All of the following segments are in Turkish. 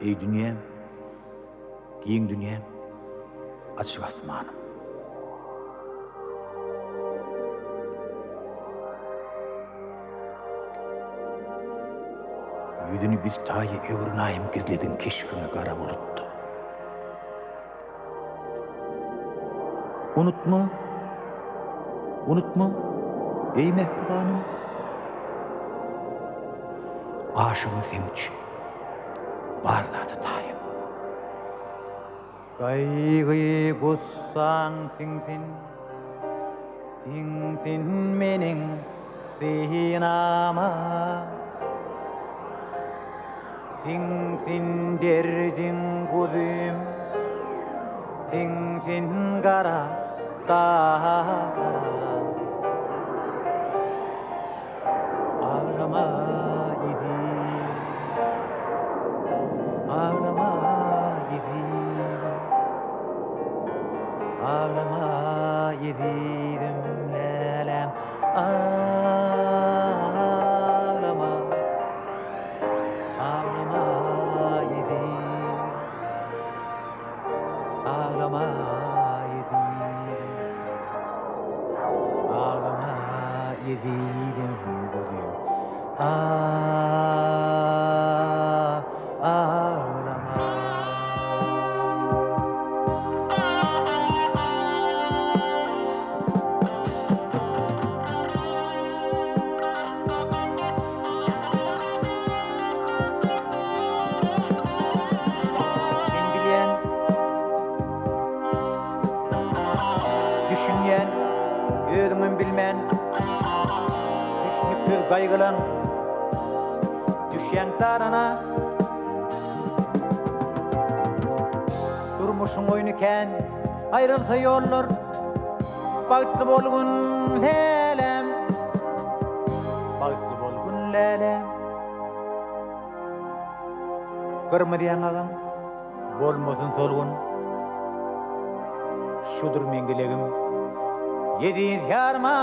Ey dünyam, giyin dünyam, açık asmanım. Yüzünü bir tayı övrünayım gizledin keşfine kara buluttu. Unutma, ey mehribanım. Aşığım sen için, barladı tayım. Kaygı kussan sinsin menin sinama. Sinsin derdin kuzum, sinsin kara dağ. Ağlama yedim, ağlama yedim, ağlama yedim lelem. Ağlama, ağlama yedim, ağlama yedim, ağlama yedim bugün. Ağlama. Sen bilen, düşünyen, özümün bilmen, düşünüp tür kaygılan, düşen tarana, durmuşun oynuken, ayrılsa yollar, bağışlı bolgun lelem, bağışlı bolgun lelem. Kırmı diyen ağam, bolmasın solgun, şudur mengilegim, yediğin yarma.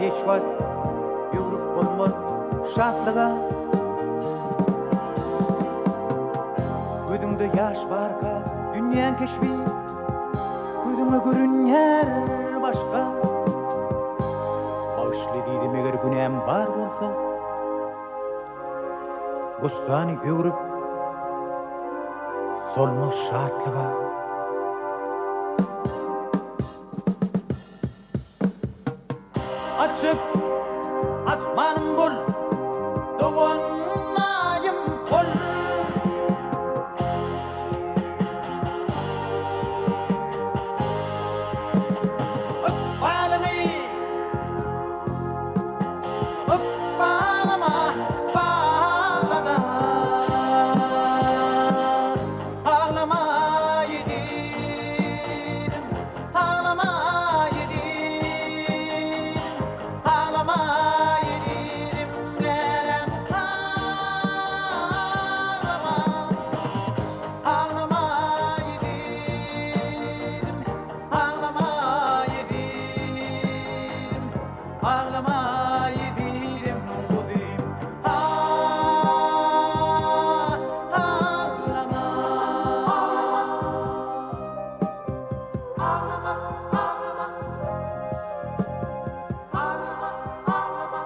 Hiç vakt yuvrup olmaz şartlığa. Gözüngde yaş barka dünyan keşfi, gözüňe görünýär başka. Bağışly diýdim eger günäm bar bolsa, gustany yuvrup solmaz şartlığa. Doğanayım kol Öpalemi Öpalama bağlada Ağlama yedim Ağlama yedim Ağlama yedim Nerem ağlama Ağlama yedim Ağlama yedim Ağlama yedim Kudüm ağlama Ağlama ağlama Ağlama ağlama Ağlama ağlama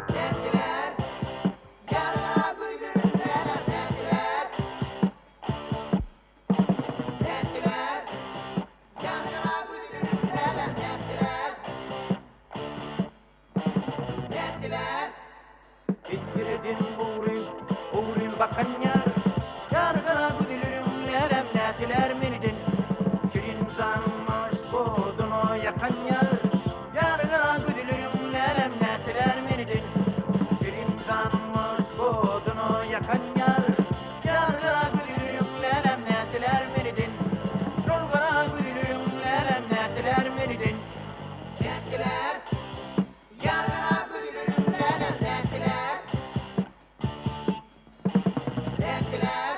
Derdiler, yarına güldürüm neler derdiler Derdiler, yarına güldürüm neler derdiler Derdiler Bittirdin uğrun bakan yar Yarına güldürüm neler derdiler menidin Şirin zanmış kodunu yakan yar Yarına güldürüm neler derdiler menidin Şirin zanmış kodunu yakan yar Yarına güldürüm neler derdiler menidin Çolgana güldürüm neler derdiler menidin Derdiler Yarına güldürüm neler derdiler Derdiler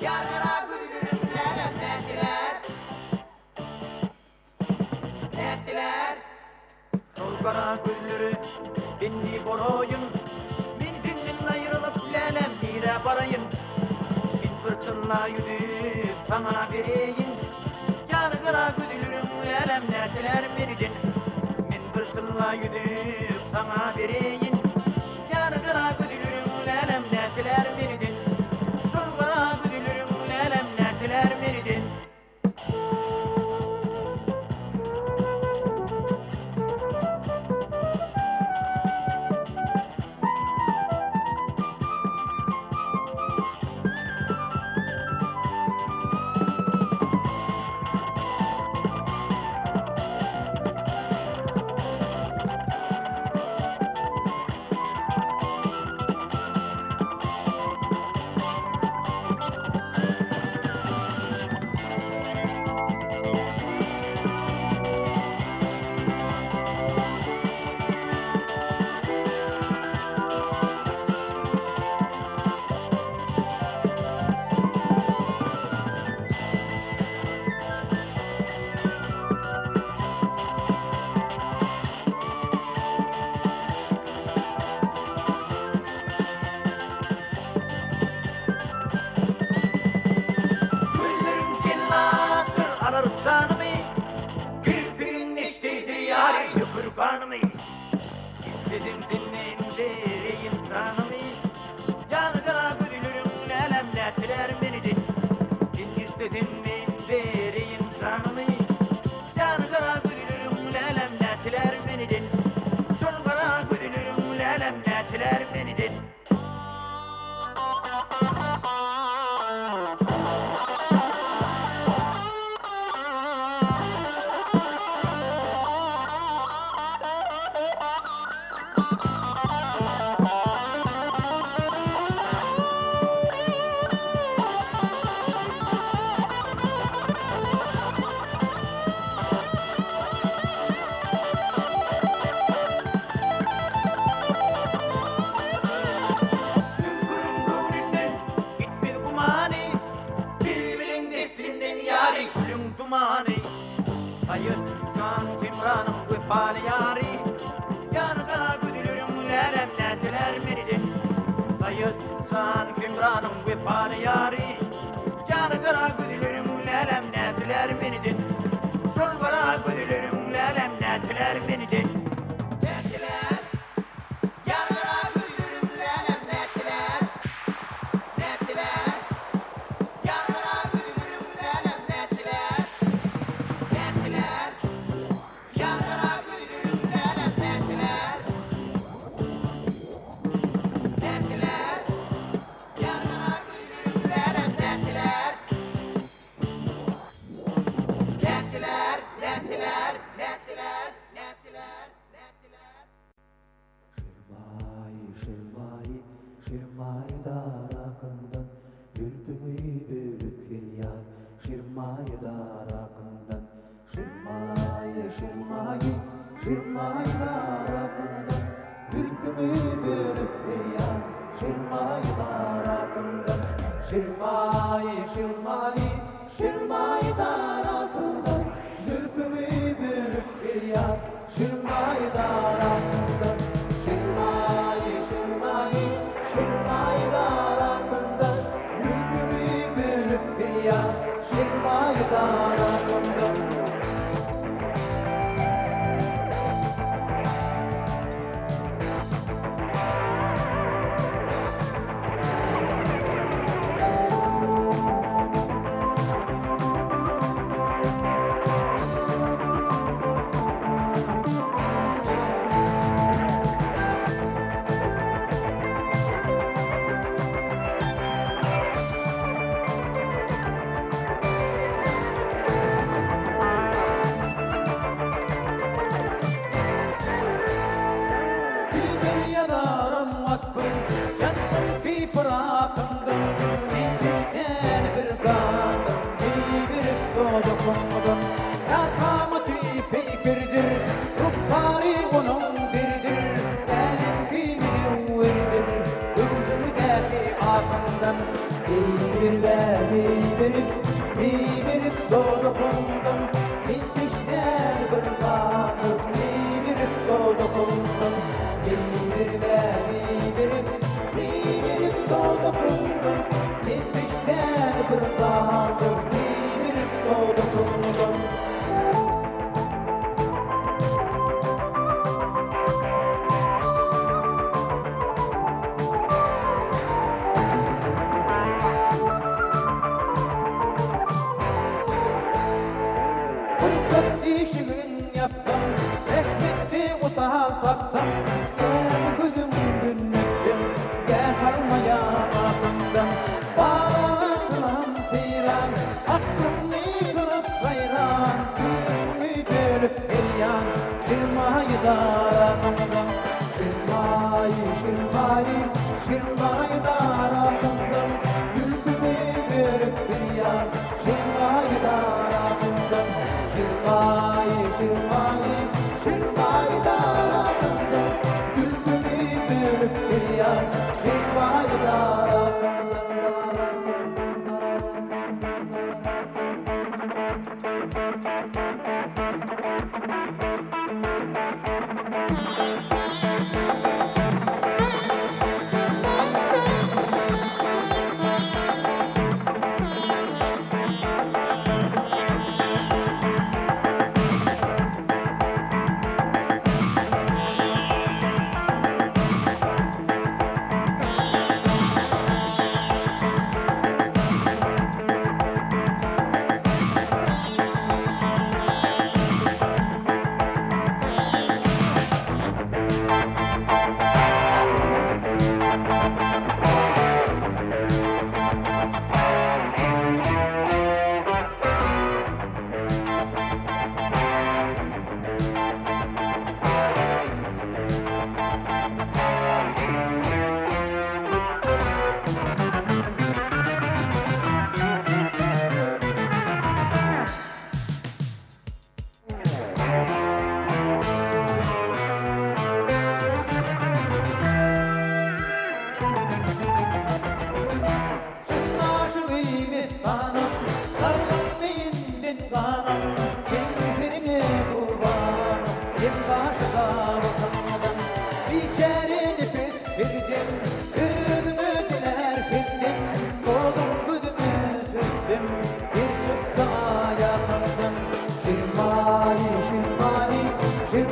Yarına güldürüm neler derdiler Derdiler Çolgana gülleri bindi boroyun Min zinden ayrılıp lelem dire barayın Min fırtınla yüdüp sana vereyim Yarına güldürüm lelem derdiler menidin Min fırtınla yüdüp sana vereyim Yarına güldürüm lelem derdiler menidin Çolgana güldürüm lelem derdiler menidin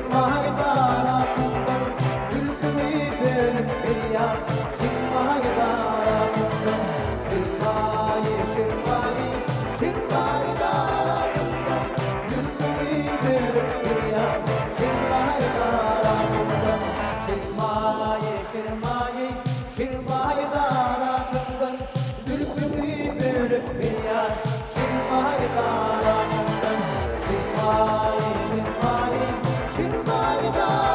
şirmaydan akından Gülkümü bölüp bir yar şirmaydan akından Şirmayı şirmayı şirmaydan akından Gülkümü bölüp bir yar şirmaydan akından Şirmayı şirmayı şirmaydan akından Gülkümü bölüp bir yar şirmaydan akından Şirmayı şirmayı şirmaydan